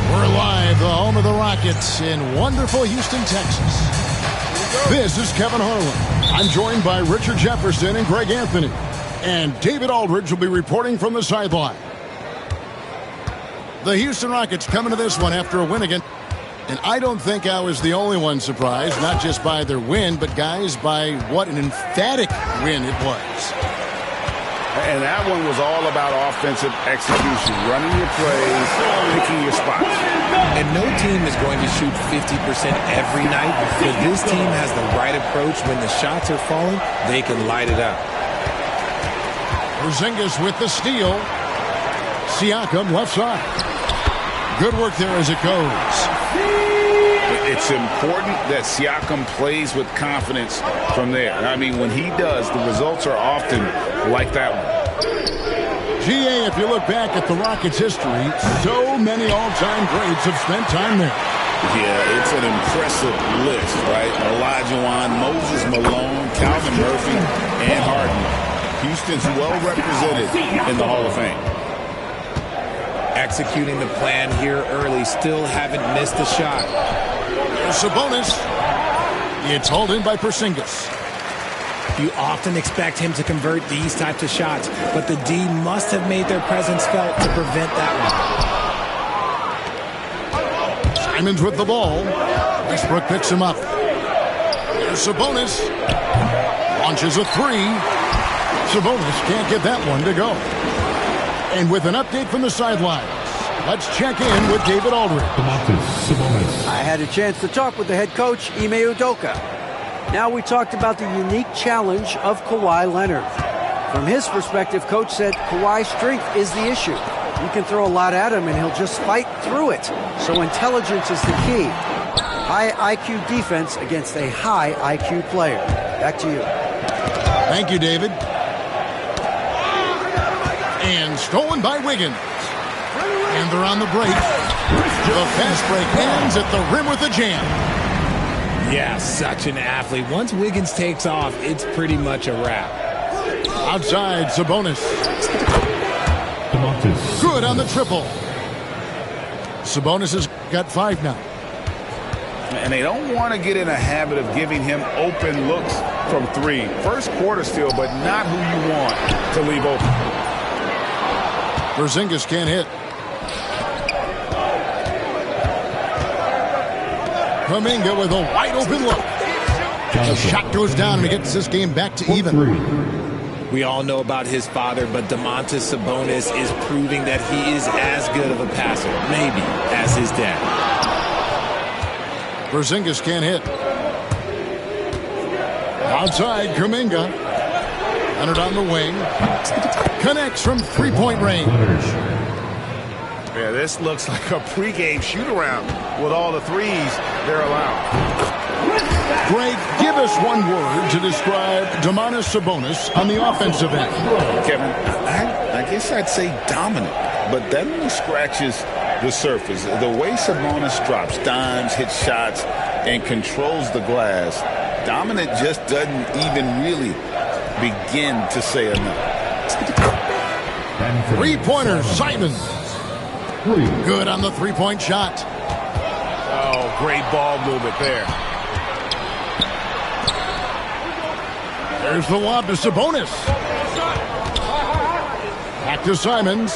We're live, the home of the Rockets in wonderful Houston, Texas. This is Kevin Harlan. I'm joined by Richard Jefferson and Greg Anthony. And David Aldridge will be reporting from the sideline. The Houston Rockets coming to this one after a win again. And I don't think I was the only one surprised, not just by their win, but, guys, by what an emphatic win it was. And that one was all about offensive execution, running your plays, picking your spots. And no team is going to shoot 50% every night, but this team has the right approach. When the shots are falling, they can light it up. Porzingis with the steal. Siakam left side. Good work there as it goes. It's important that Siakam plays with confidence from there. I mean, when he does, the results are often like that one. GA, if you look back at the Rockets' history, so many all-time greats have spent time there. Yeah, it's an impressive list, right? Olajuwon, Moses Malone, Calvin Murphy, and Harden. Houston's well represented in the Hall of Fame. Executing the plan here early, still haven't missed a shot. Sabonis. It's hauled in by Porzingis. You often expect him to convert these types of shots, but the D must have made their presence felt to prevent that one. Simons with the ball. Westbrook picks him up. There's Sabonis. Launches a three. Sabonis can't get that one to go. And with an update from the sidelines, let's check in with David Aldridge. I had a chance to talk with the head coach, Ime Udoka. Now we talked about the unique challenge of Kawhi Leonard. From his perspective, Coach said Kawhi's strength is the issue. You can throw a lot at him and he'll just fight through it. So intelligence is the key. High IQ defense against a high IQ player. Back to you. Thank you, David. And stolen by Wiggins. And they're on the break. The fast break ends at the rim with a jam. Yeah, such an athlete. Once Wiggins takes off, it's pretty much a wrap. Outside, Sabonis. Good on the triple. Sabonis has got 5 now. And they don't want to get in a habit of giving him open looks from 3. First quarter still, but not who you want to leave open. Porzingis can't hit. Kuminga with a wide open look. The shot goes down and he gets this game back to even. We all know about his father, but Domantas Sabonis is proving that he is as good of a passer, maybe, as his dad. Porzingis can't hit. Outside, Kuminga. Leonard on the wing. Connects from three-point range. Yeah, this looks like a pregame shoot-around with all the threes they're allowed. Greg, give us one word to describe Domantas Sabonis on the offensive end. Kevin, I guess I'd say dominant, but that only scratches the surface. The way Sabonis drops dimes, hits shots, and controls the glass, Dominant just doesn't even really begin to say enough. Three-pointer, Simon. Good on the three-point shot. Oh, great ball movement there. There's the lob to Sabonis. Back to Simons.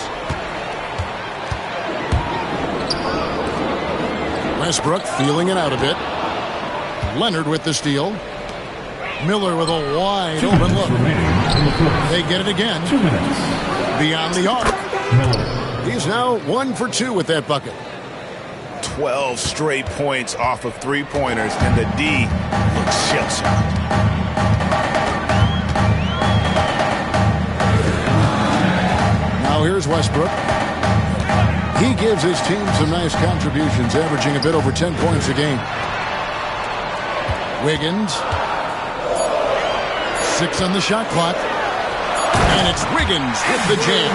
Westbrook feeling it out a bit. Leonard with the steal. Miller with a wide open look. They get it again. Beyond the arc. He's now 1 for 2 with that bucket. 12 straight points off of three-pointers, and the D looks shell-shocked. Now here's Westbrook. He gives his team some nice contributions, averaging a bit over 10 points a game. Wiggins. 6 on the shot clock. And it's Wiggins with the jam.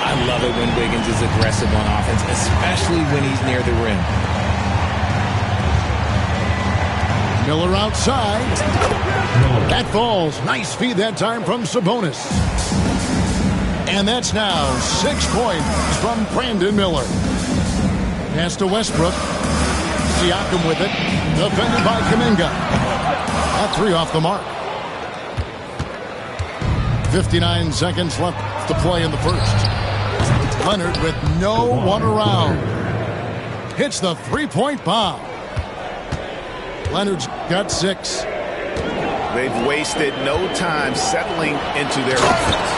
I love it when Wiggins is aggressive on offense, especially when he's near the rim. Miller outside. That falls. Nice feed that time from Sabonis. And that's now 6 points from Brandon Miller. Pass to Westbrook. Siakam with it. Defended by Kuminga. That 3 off the mark. 59 seconds left to play in the first. Leonard with no one around. Hits the three-point bomb. Leonard's got 6. They've wasted no time settling into their offense.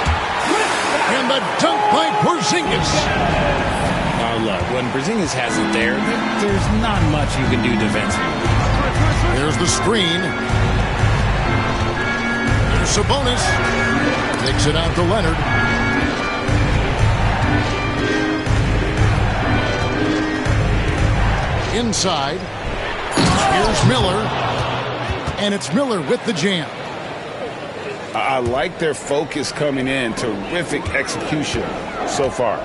And the dunk by Porzingis. Oh, look, when Porzingis has it there, there's not much you can do defensively. There's the screen. There's Sabonis. Takes it out to Leonard. Inside. Here's Miller. And it's Miller with the jam. I like their focus coming in. Terrific execution so far.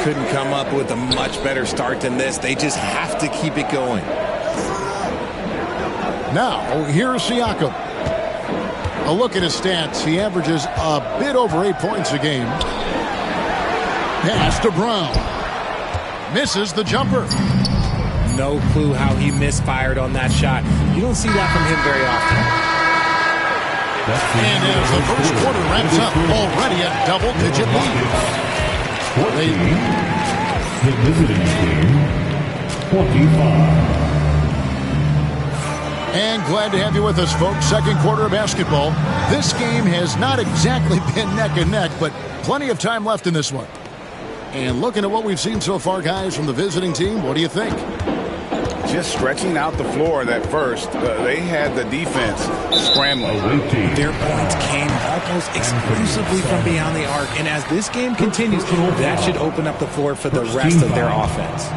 Couldn't come up with a much better start than this. They just have to keep it going. Now, here's Siakam. A look at his stats. He averages a bit over 8 points a game. Pass to Brown. Misses the jumper. No clue how he misfired on that shot. You don't see that from him very often. And as the first quarter wraps up, already a double-digit lead. The visiting team, 25. And glad to have you with us, folks. Second quarter of basketball. This game has not exactly been neck and neck, but plenty of time left in this one. And looking at what we've seen so far, guys, from the visiting team, what do you think? Just stretching out the floor that first. They had the defense scrambling. Their points came almost exclusively from beyond the arc. And as this game continues, that should open up the floor for the rest of their offense.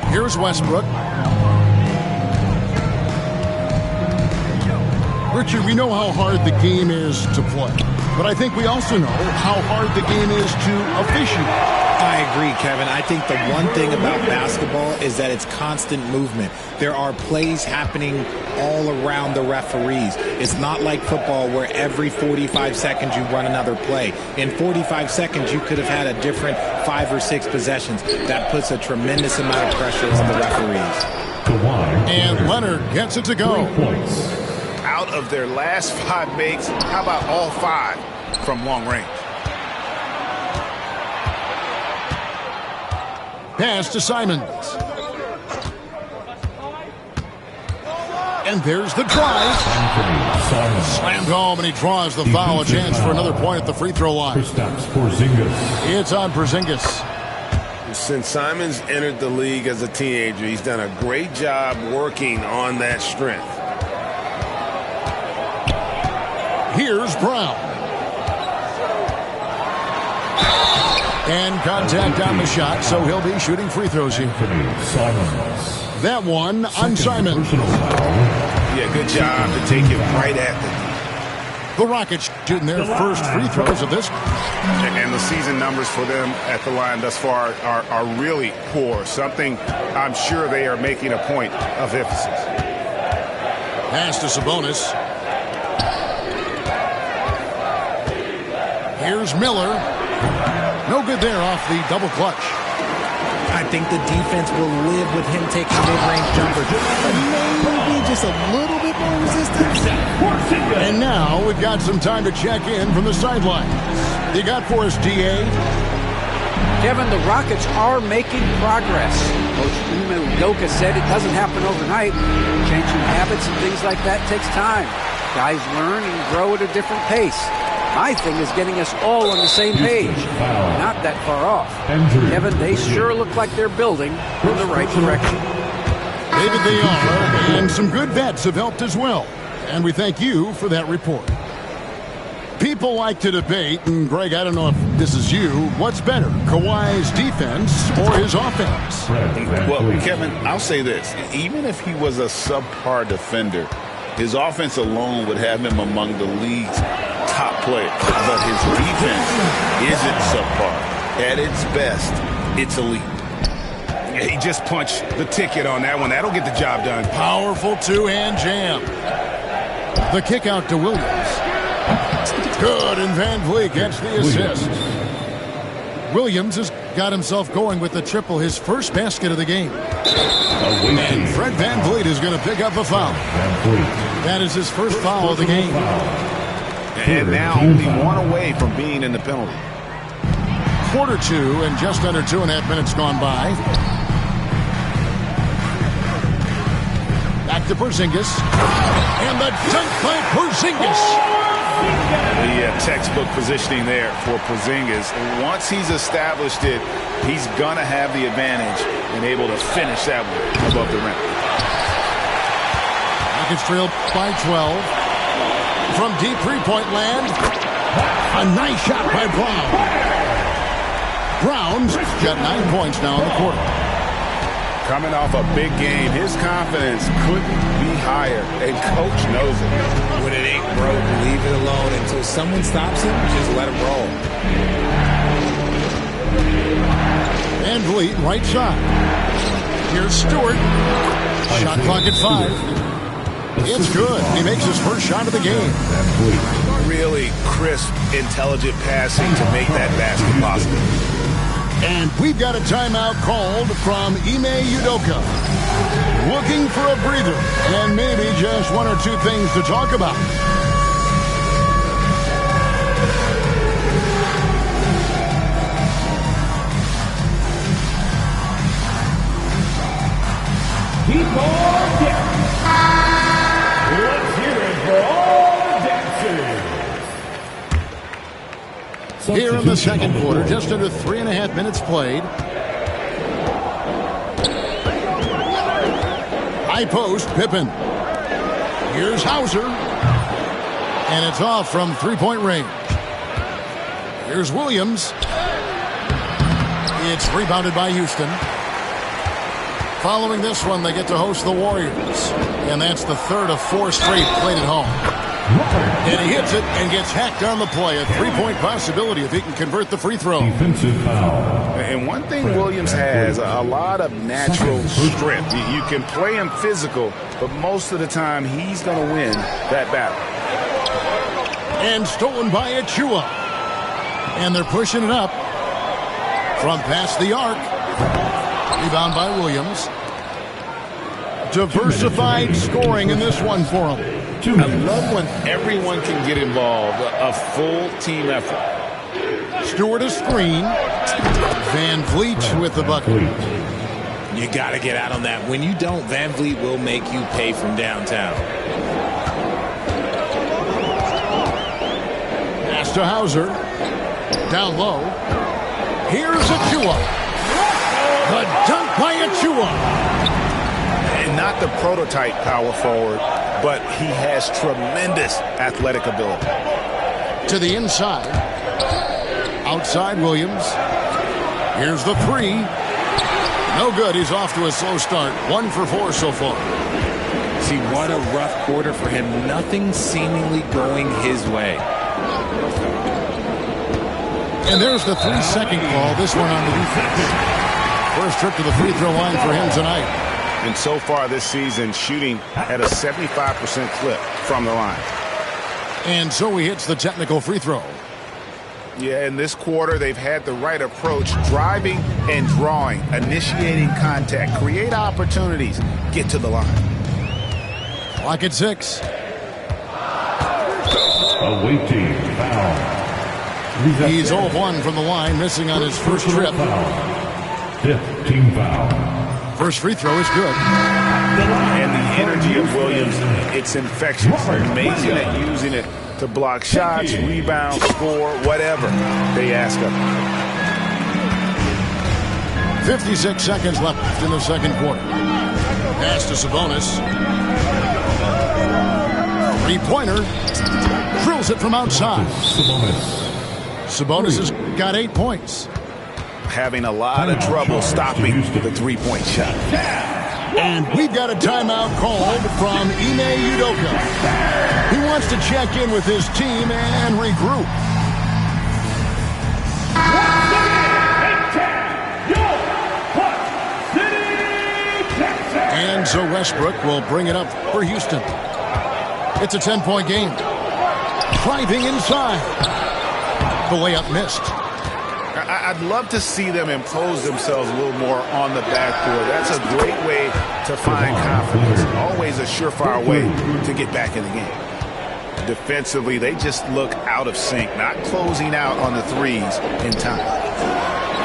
Here's Westbrook. Richard, we know how hard the game is to play, but I think we also know how hard the game is to officiate. I agree, Kevin. I think the one thing about basketball is that it's constant movement. There are plays happening all around the referees. It's not like football where every 45 seconds you run another play. In 45 seconds, you could have had a different 5 or 6 possessions. That puts a tremendous amount of pressure on the referees. And Leonard gets it to go. Out of their last 5 makes, how about all 5 from long range? Pass to Simons. And there's the drive. Slammed home, and he draws the foul. A chance for another point at the free throw line. It's on Porzingis. Since Simons entered the league as a teenager, he's done a great job working on that strength. Here's Brown. And contact on the shot, so he'll be shooting free throws here. That one on Simon. Yeah, good job to take it right at the Rockets shooting their first free throws of this. And the season numbers for them at the line thus far are really poor. Something I'm sure they are making a point of emphasis. Pass to Sabonis. Here's Miller. No good there off the double clutch. I think the defense will live with him taking mid-range jumpers. But maybe just a little bit more resistance. And now we've got some time to check in from the sidelines. You got for us, DA? Kevin, the Rockets are making progress. Coach Ime Udoka said it doesn't happen overnight. Changing habits and things like that takes time. Guys learn and grow at a different pace. My thing is getting us all on the same page. Not that far off. Kevin, they sure look like they're building in the right direction. David, they are, and some good vets have helped as well. And we thank you for that report. People like to debate, and Greg, I don't know if this is you, what's better, Kawhi's defense or his offense? Well, Kevin, I'll say this. Even if he was a subpar defender, his offense alone would have him among the league's top players. But his defense isn't subpar. At its best, it's elite. Yeah, he just punched the ticket on that one. That'll get the job done. Powerful two-hand jam. The kick out to Williams. Good, and Van Vliet gets the assist. Williams has got himself going with the triple, his first basket of the game. And Fred Van Vliet is going to pick up a foul. That is his first foul of the game. And now only one away from being in the penalty. Quarter two, and just under 2.5 minutes gone by. Back to Porzingis. And the dunk by Porzingis. The textbook positioning there for Porzingis. Once he's established it, he's going to have the advantage and able to finish that one above the rim. Rockets trail by 12. From deep three-point land, a nice shot by Brown. Brown's got 9 points now in the quarter. Coming off a big game, his confidence couldn't be higher, and coach knows it. When it ain't broke, leave it alone until someone stops him. Just let him roll. Van Vliet, right side. Here's Stewart. Shot clock at 5. It's good. He makes his first shot of the game. Really crisp, intelligent passing to make that basket possible. And we've got a timeout called from Ime Udoka. Looking for a breather and maybe just one or two things to talk about. Keep on dancing. Let's hear it for all the dancers. Here in the second quarter, just under 3.5 minutes played. High post, Pippen. Here's Hauser. And it's off from three-point range. Here's Williams. It's rebounded by Houston. Following this one, they get to host the Warriors. And that's the third of 4 straight played at home. And he hits it and gets hacked on the play. A three-point possibility if he can convert the free throw. Defensive foul. And one thing Williams has, a lot of natural strength. You can play him physical, but most of the time he's going to win that battle. And stolen by Achua. And they're pushing it up from past the arc. Rebound by Williams. Diversified scoring in this one for him. I love when everyone can get involved, a full team effort. Stewart a screen. Van Vliet with the bucket. You got to get out on that. When you don't, Van Vliet will make you pay from downtown. Pass to Hauser. Down low. Here's Achua. The dunk by Achua. And not the prototype power forward, but he has tremendous athletic ability. To the inside. Outside Williams. Here's the three. No good. He's off to a slow start. 1 for 4 so far. See, what a rough quarter for him. Nothing seemingly going his way. And there's the 3-second call. This one on the defense. First trip to the free throw line for him tonight. And so far this season, shooting at a 75% clip from the line. And so he hits the technical free throw. Yeah, in this quarter, they've had the right approach, driving and drawing, initiating contact, create opportunities, get to the line. Clock at 6. Awaiting foul. He's 0-1 from the line, missing on his first trip. Fifth team foul. First free throw is good. And the energy of Williams, it's infectious. Amazing at using it to block shots, rebound, score, whatever they ask of him. 56 seconds left in the second quarter. Pass to Sabonis. Three-pointer. Drills it from outside. Sabonis has got 8 points. Having a lot of trouble stopping the three-point shot. And we've got a timeout called from Ime Udoka. He wants to check in with his team and regroup. And so Westbrook will bring it up for Houston. It's a 10-point game. Driving inside. The layup missed. I'd love to see them impose themselves a little more on the backboard. That's a great way to find confidence. Always a surefire way to get back in the game. Defensively, they just look out of sync, not closing out on the threes in time.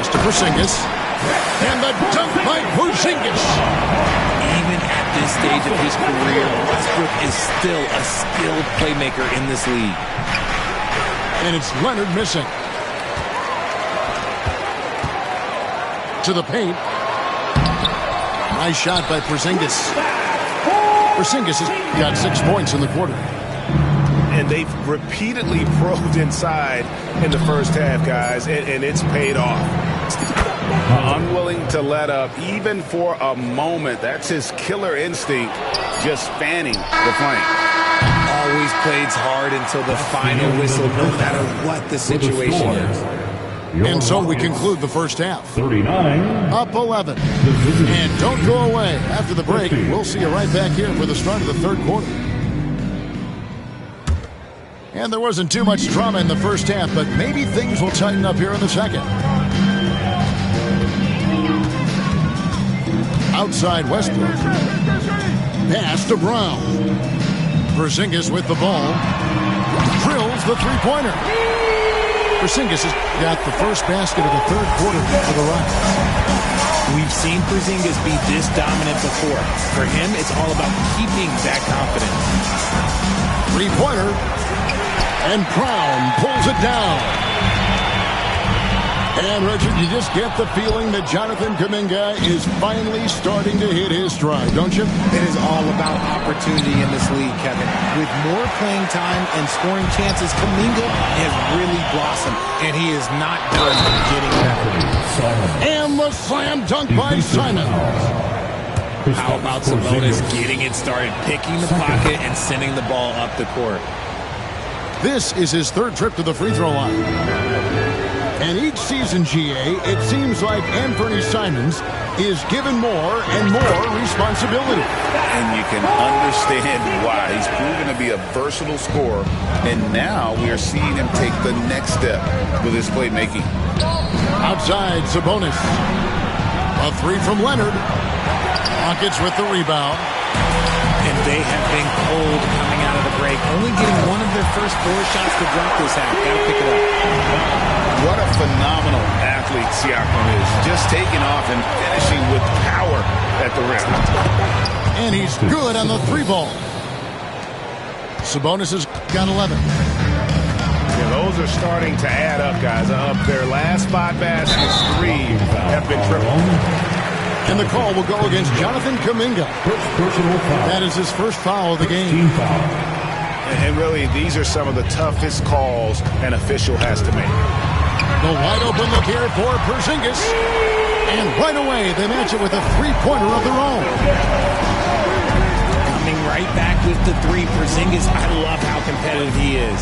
Mr. Porzingis. And the dunk by Porzingis. Even at this stage of his career, Westbrook is still a skilled playmaker in this league. And it's Leonard missing. To the paint. Nice shot by Porzingis. Porzingis has got 6 points in the quarter. And they've repeatedly probed inside in the first half, guys, and it's paid off. Unwilling to let up, even for a moment. That's his killer instinct, just fanning the flame. Always plays hard until the final whistle, no matter what the situation is. And so we conclude the first half. 39. Up 11. And don't go away. After the break, we'll see you right back here for the start of the third quarter. And there wasn't too much drama in the first half, but maybe things will tighten up here in the second. Outside Westbrook. Pass to Brown. Porzingis with the ball. Drills the three-pointer. Porzingis has got the first basket of the third quarter for the Rockets. We've seen Porzingis be this dominant before. For him, it's all about keeping that confidence. Three-pointer. And Brown pulls it down. And, Richard, you just get the feeling that Jonathan Kuminga is finally starting to hit his stride, don't you? It is all about opportunity in this league, Kevin. With more playing time and scoring chances, Kuminga has really blossomed, and he is not done getting better. And the slam dunk by Simon. How about Sabonis getting it started, picking the pocket and sending the ball up the court? This is his third trip to the free throw line. And each season, GA, it seems like Anthony Simons is given more and more responsibility. And you can understand why. He's proven to be a versatile scorer, and now we are seeing him take the next step with his playmaking. Outside, Sabonis. A three from Leonard. Rockets with the rebound. And they have been cold coming out of the break, only getting one of their first 4 shots to drop this half. Got to pick it up. What a phenomenal athlete Siakam is. Just taking off and finishing with power at the rim. And he's good on the three ball. Sabonis has got 11. Yeah, those are starting to add up, guys. Up their last 5 baskets, 3 have been tripled. And the call will go against Jonathan Kuminga. That is his first foul of the game. And really, these are some of the toughest calls an official has to make. The wide open look here for Porzingis. And right away, they match it with a three-pointer of their own. Coming right back with the 3, Porzingis. I love how competitive he is.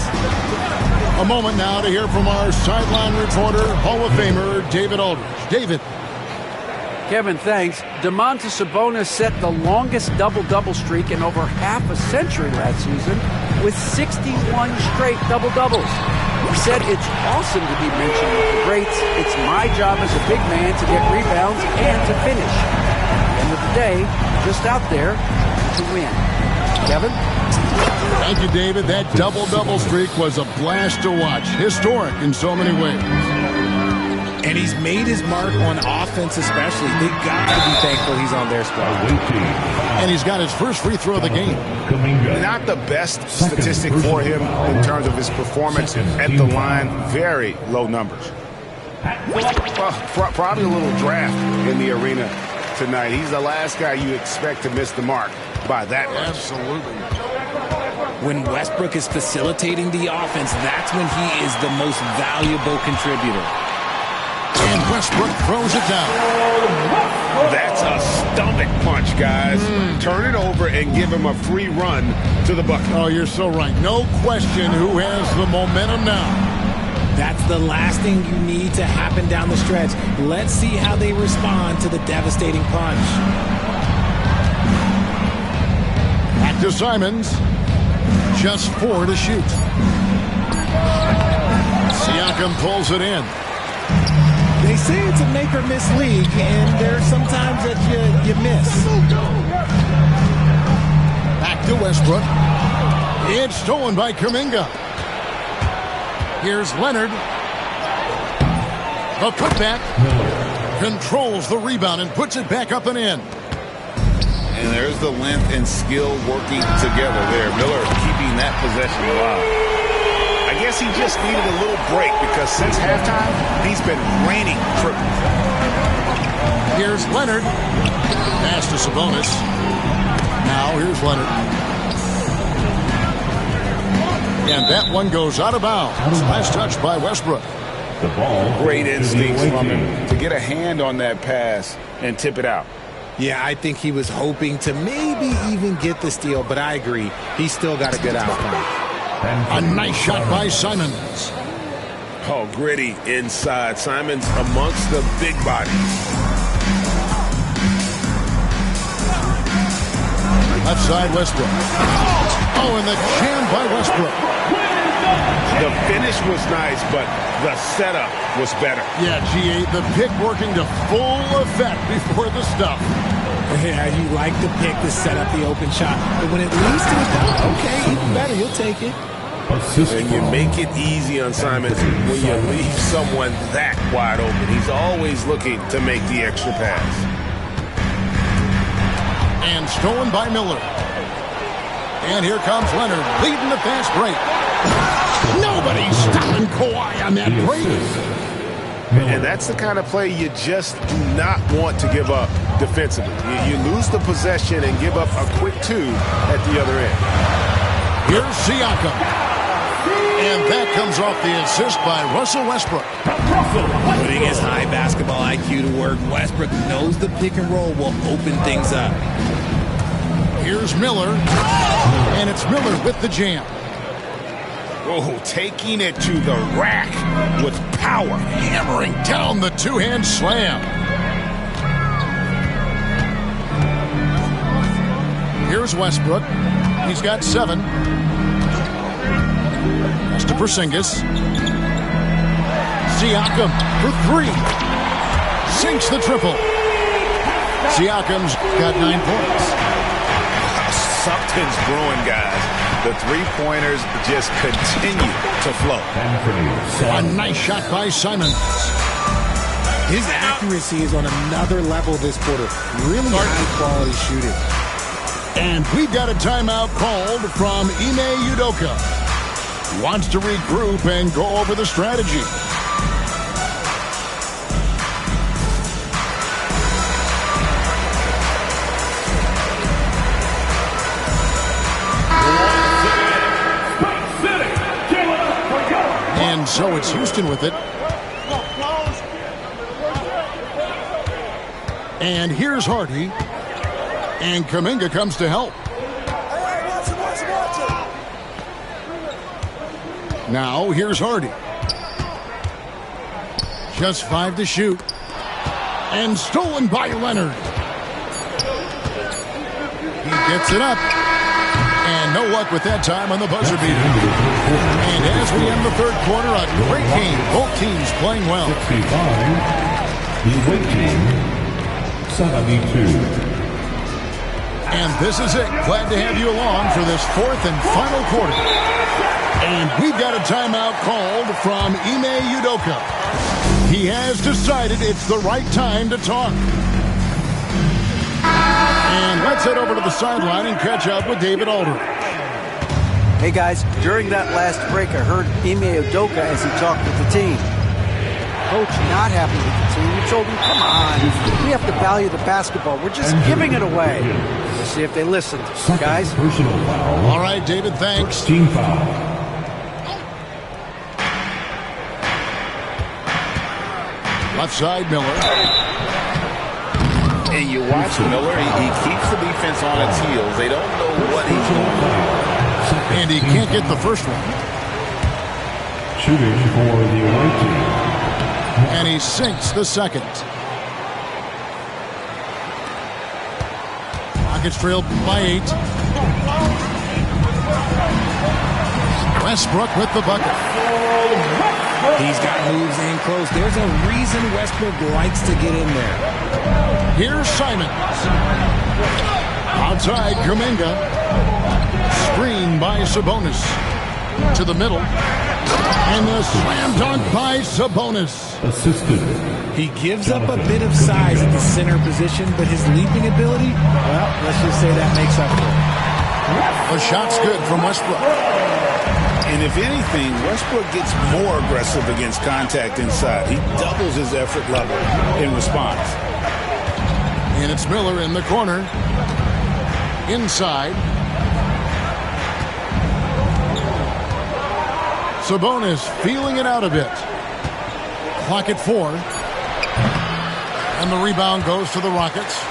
A moment now to hear from our sideline reporter, Hall of Famer David Aldridge. David. Kevin, thanks. Domantas Sabonis set the longest double-double streak in over half a century last season with 61 straight double-doubles. He said it's awesome to be mentioned with the greats. It's my job as a big man to get rebounds and to finish. At the end of the day, just out there to win. Kevin? Thank you, David. That double-double streak was a blast to watch. Historic in so many ways. And he's made his mark on offense especially. They got to be thankful he's on their squad. And he's got his first free throw of the game. Not the best statistic for him in terms of his performance at the line. Very low numbers. Well, probably a little draft in the arena tonight. He's the last guy you expect to miss the mark by that much. Absolutely. When Westbrook is facilitating the offense, that's when he is the most valuable contributor. And Westbrook throws it down. That's a stomach punch, guys. Turn it over and give him a free run to the bucket. Oh, you're so right. No question who has the momentum now. That's the last thing you need to happen down the stretch. Let's see how they respond to the devastating punch. Back to Simons. Just 4 to shoot. Siakam pulls it in. They say it's a make-or-miss league, and there's sometimes that you miss. Back to Westbrook. It's stolen by Kuminga. Here's Leonard. The putback. Controls the rebound and puts it back up and in. And there's the length and skill working together there. Miller keeping that possession alive. I guess he just needed a little break because since halftime, he's been raining triples. Here's Leonard. Pass to Sabonis. Now here's Leonard. And that one goes out of bounds. Last touch by Westbrook. The ball. Great instincts from him to get a hand on that pass and tip it out. Yeah, I think he was hoping to maybe even get the steal, but I agree. He's still got a good outcome. A nice shot by Simons. Oh, gritty inside. Simons amongst the big bodies. Left side, Westbrook. Oh, and the jam by Westbrook. The finish was nice, but the setup was better. Yeah, G8, the pick working to full effect before the stuff. Yeah, you like the pick to set up the open shot, but when it leads to a dunk, okay, even better, you'll take it. And you make it easy on Simons when you leave someone that wide open. He's always looking to make the extra pass. And stolen by Miller. And here comes Leonard, leading the fast break. Nobody's stopping Kawhi on that break. And that's the kind of play you just do not want to give up defensively. You lose the possession and give up a quick 2 at the other end. Here's Siakam. And that comes off the assist by Russell Westbrook. Putting his high basketball IQ to work, Westbrook knows the pick and roll will open things up. Here's Miller. And it's Miller with the jam. Oh, taking it to the rack with power. Hammering down the two-hand slam. Here's Westbrook. He's got 7. That's to Porzingis. Siakam for 3. Sinks the triple. Siakam's got 9 points. Something's brewing, guys. The three-pointers just continue to flow. A nice shot by Simons. His accuracy is on another level this quarter. Really high-quality shooting. And we've got a timeout called from Ime Udoka. Wants to regroup and go over the strategy. And so it's Houston with it. And here's Hardy. And Kuminga comes to help. Now here's Hardy. Just 5 to shoot. And stolen by Leonard. He gets it up. And no luck with that time on the buzzer beater. And as we end the third quarter, a great game. Both teams playing well. 65, the away team, 72. And this is it. Glad to have you along for this fourth and final quarter. And we've got a timeout called from Ime Udoka. He has decided it's the right time to talk. And let's head over to the sideline and catch up with David Aldridge. Hey guys, during that last break, I heard Ime Udoka as he talked with the team. Coach not happy with the team. He told him, come on, we have to value the basketball. We're just giving it away. Let's see if they listened. Guys? Personal foul. All right, David, thanks. Team foul. Left side, Miller. And you watch Miller, he keeps the defense on its heels. They don't know what he's going to do. And he can't get the first one. Shooting for the away team. And he sinks the second. Rockets trailed by 8. Westbrook with the bucket. He's got moves in close. There's a reason Westbrook likes to get in there. Here's Simons. Outside, Kuminga. Screen by Sabonis. To the middle. And the slam dunk by Sabonis. Assisted. He gives up a bit of size at the center position, but his leaping ability, well, let's just say that makes up for it. The shot's good from Westbrook. And if anything, Westbrook gets more aggressive against contact inside. He doubles his effort level in response. And it's Miller in the corner. Inside. Sabonis feeling it out a bit. Clock at 4. And the rebound goes to the Rockets.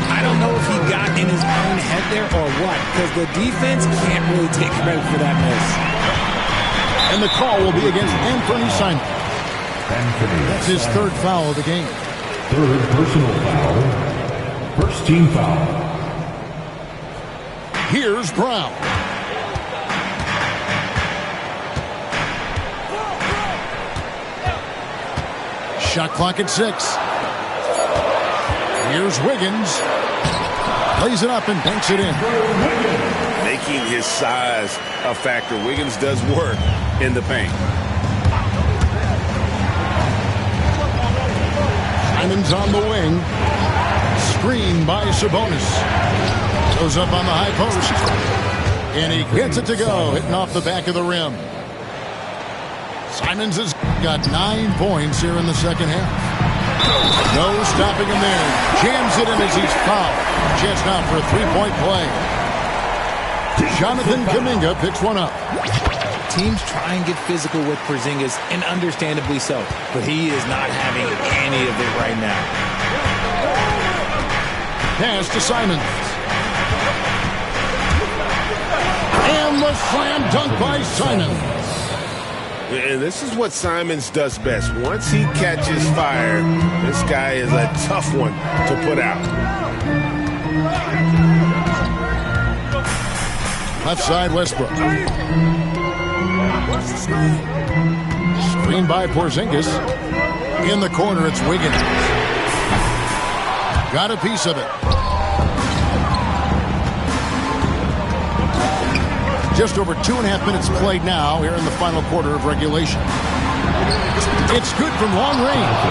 I don't know if he got in his own head there or what, because the defense can't really take credit for that miss. And the call will be against Anthony Simons. That's his third foul of the game. Third personal foul. First team foul. Here's Brown. Shot clock at 6. Here's Wiggins. Plays it up and banks it in. Making his size a factor. Wiggins does work in the paint. Simons on the wing. Screen by Sabonis. Goes up on the high post. And he gets it to go, hitting off the back of the rim. Simons has got 9 points here in the second half. No stopping him there. Jams it in as he's fouled. Chance now for a 3-point play. Jonathan Kuminga picks one up. Teams try and get physical with Porzingis, and understandably so. But he is not having any of it right now. Pass to Simons. And the slam dunk by Simons. And this is what Simons does best. Once he catches fire, this guy is a tough one to put out. Left side, Westbrook. Screen by Porzingis. In the corner, it's Wiggins. Got a piece of it. Just over 2.5 minutes played now here in the final quarter of regulation. It's good from long range.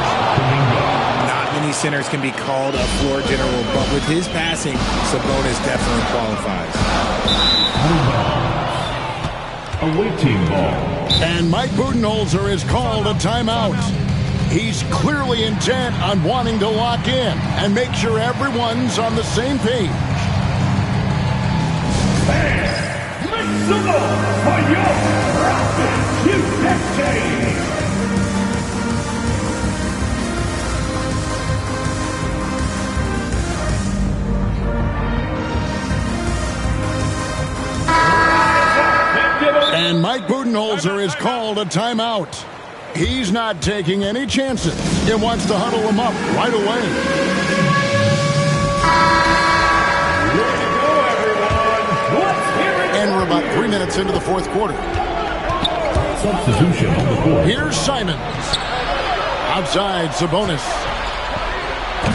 Not many centers can be called a floor general, but with his passing, Sabonis definitely qualifies. Away team ball. And Mike Budenholzer has called a timeout. He's clearly intent on wanting to lock in and make sure everyone's on the same page. For your profit, you decade. And Mike Budenholzer has called a timeout. He's not taking any chances. He wants to huddle them up right away. Way to go, everyone. Let's hear it. And we're about 3 minutes into the fourth quarter. Substitution on the court. Here's Simons. Outside, Sabonis.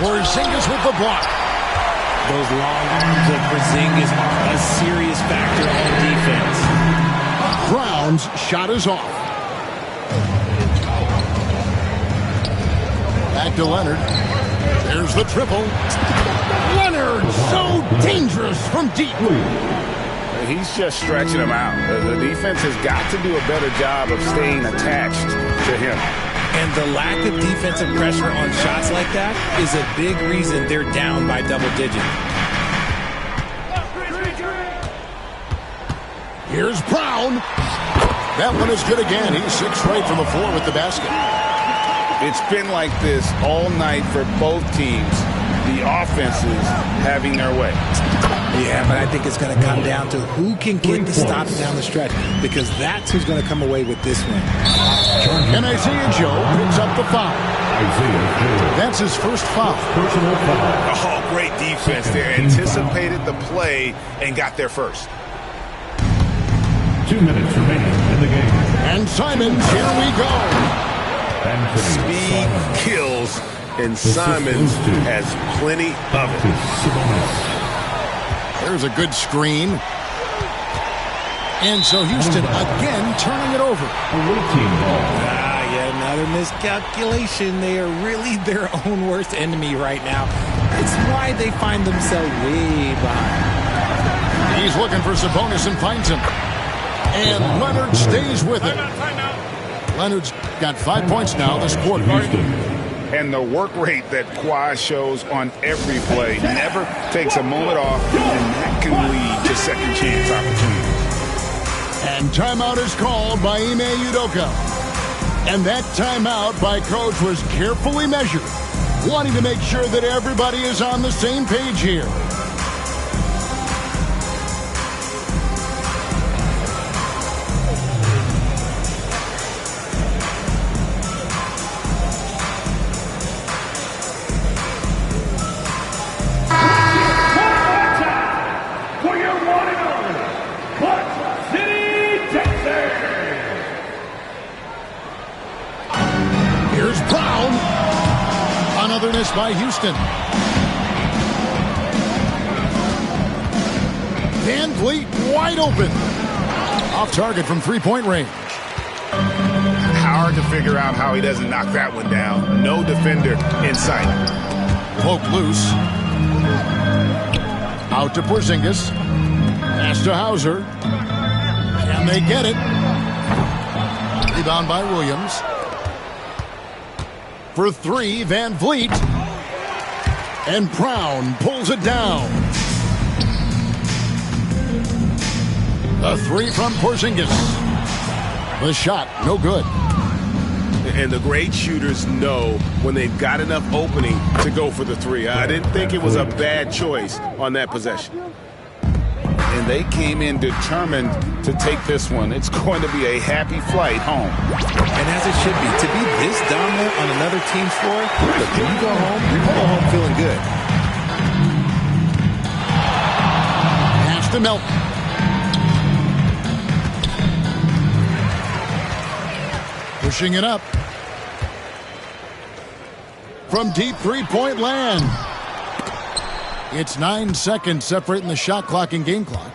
Porzingis with the block. Those long arms of Porzingis are a serious factor on defense. Brown's shot is off. Back to Leonard. There's the triple. Leonard, so dangerous from deep. He's just stretching him out. The defense has got to do a better job of staying attached to him. And the lack of defensive pressure on shots like that is a big reason they're down by double digits. Here's Brown. That one is good again. He's 6 straight from the floor with the basket. It's been like this all night for both teams. The offenses having their way. Yeah, but I think it's going to come down to who can get the stops down the stretch, because that's who's going to come away with this one. And Isaiah Joe picks up the foul. That's his first foul. Personal foul. Oh, great defense there. Anticipated the play and got there first. 2 minutes remaining in the game. And Simons, here we go. Speed kills, and Simons has plenty of it. There's a good screen. And so Houston again turning it over. Yeah, another miscalculation. They are really their own worst enemy right now. It's why they find themselves way behind. He's looking for Sabonis and finds him. And Leonard stays with it. Leonard's got 5 points now this quarter. And the work rate that Kawhi shows on every play, never takes a moment off, and that can lead to second chance opportunities. And timeout is called by Ime Udoka. And that timeout by Coach was carefully measured, wanting to make sure that everybody is on the same page here. By Houston. Van Vliet wide open. Off target from three-point range. Hard to figure out how he doesn't knock that one down. No defender in sight. Poke loose. Out to Porzingis. Pass to Hauser. Can they get it? Rebound by Williams. For 3, Van Vliet. And Brown pulls it down. A 3 from Porzingis. The shot, no good. And the great shooters know when they've got enough opening to go for the 3. I didn't think it was a bad choice on that possession. And they came in determined to take this one. It's going to be a happy flight home. And as it should be, to be this dominant on another team's floor, look, when you go home feeling good. Pass to Melton. Pushing it up. From deep three-point land. It's 9 seconds separating the shot clock and game clock.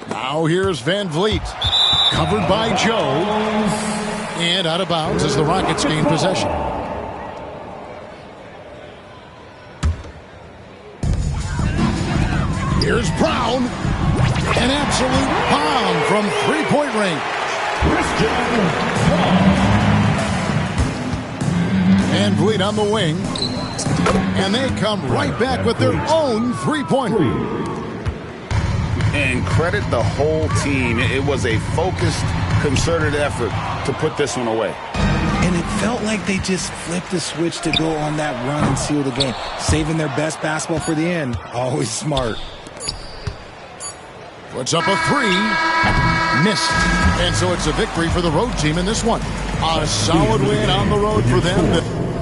Now here's Van Vliet. Covered by Joe. And out of bounds as the Rockets gain possession. Here's Brown. An absolute bomb from three-point range. Van Vliet on the wing. And they come right back with their own three-pointer. And credit the whole team. It was a focused, concerted effort to put this one away. And it felt like they just flipped the switch to go on that run and seal the game. Saving their best basketball for the end. Always smart. Puts up a 3. Missed. And so it's a victory for the road team in this one. A solid win on the road for them.